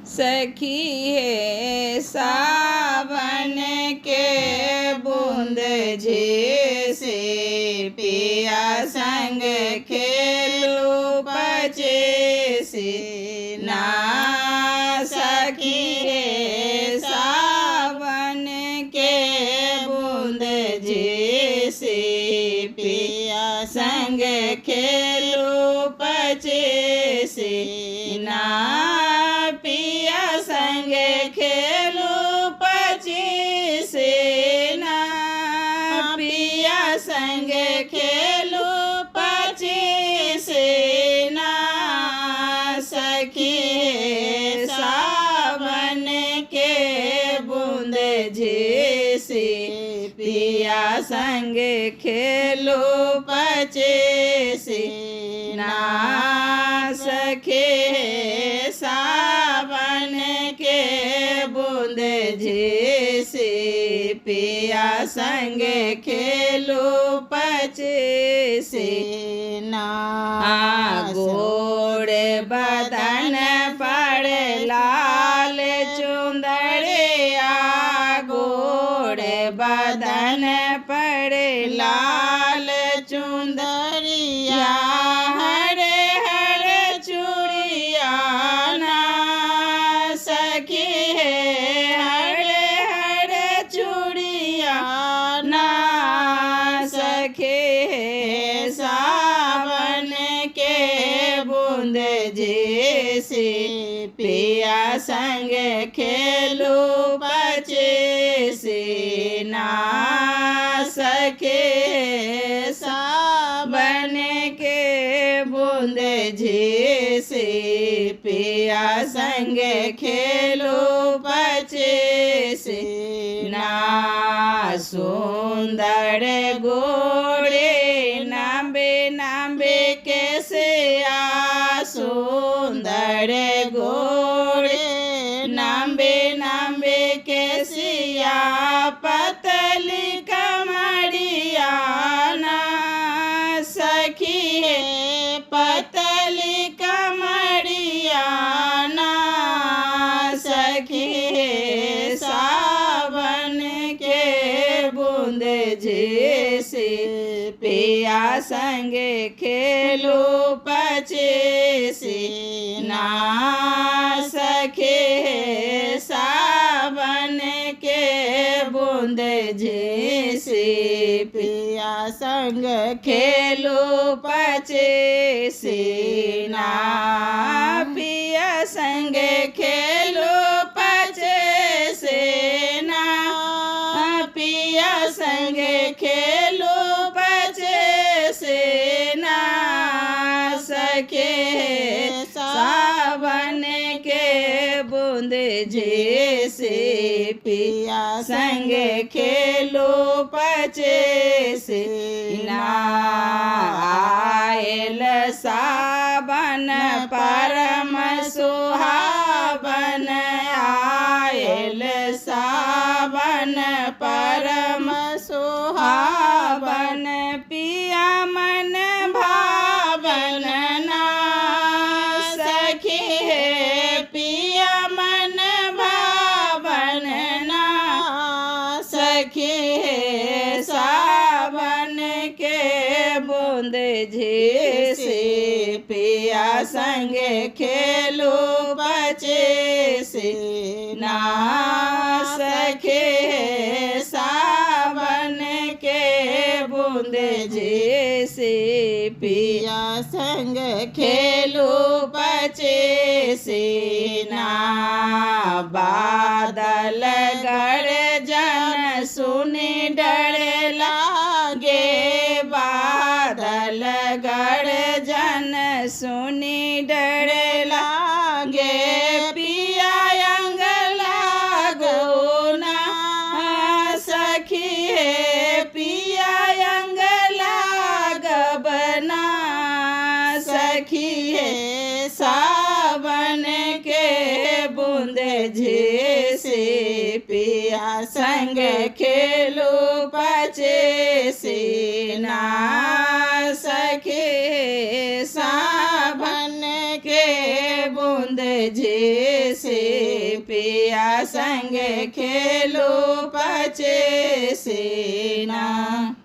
सखी है सावन के बूंद जैसे पिया संग खेलू पचेसे ना। सखी है सावन के बूंद जैसे पिया संग खेलू पचेसे ना। पिया संग खेलू पचेसे ना। पिया संग खेलू पचेसे ना। सखी सावन के बूंद जैसे पिया संग खेलू पचेसे ना। सखी सावन के बूंद जैसे पिया संग खेलू पचेसे ना। गोड़ बदन पर लाल चुंदड़िया गोड़ बदन पर लाल चुंदड़िया हरे हरे चूड़िया ना। सखी है हरे हरे चूड़िया ना। सखी है सावन के बूंद जैसे पिया संग खेलू पचेसे ना। सखी सावन के बूंद जैसे पिया संग खेलू पचेसे ना। सुंदर गोड़े नाम्बे नाम्बे कैसे आ। सुंदर गोड़े नाम्बे नाम्बे कैसे आ। पतली कमरिया ना। सखी है पतली कमरिया ना। सखी है सावन के बूंद जैसे पिया संग खेलू पचेसे ना। सखी है सावन के बूंद जैसे पिया संग खेलू पचेसे ना। पिया संग खेलू पचेसे ना। पिया संग खेलू पचेसे ना। सखी सावन के बूंद जैसे पिया संग खेलू पचेसे ना। आयल सावन परम सुहावन आयल सावन परम सुहावन पिया मन भावन ना। सखी है पिया मन भावन ना। सखी है सावन के बूंद जैसे पिया संग खेलू पचेसे ना। सखी है सावन के बूंद जैसे पिया संग खेलू पचेसे ना। बादल गरजन सुनि डर लागे। बादल गरजन सुनि डर लागे। पिया अंग लागो ना। सखी है पिया अंग लागब ना। सखी है सावन के बूंद जैसे पिया संग खेलू पचेसे ना। सखी सावन के बूंद जैसे पिया संग खेलो पचे से ना।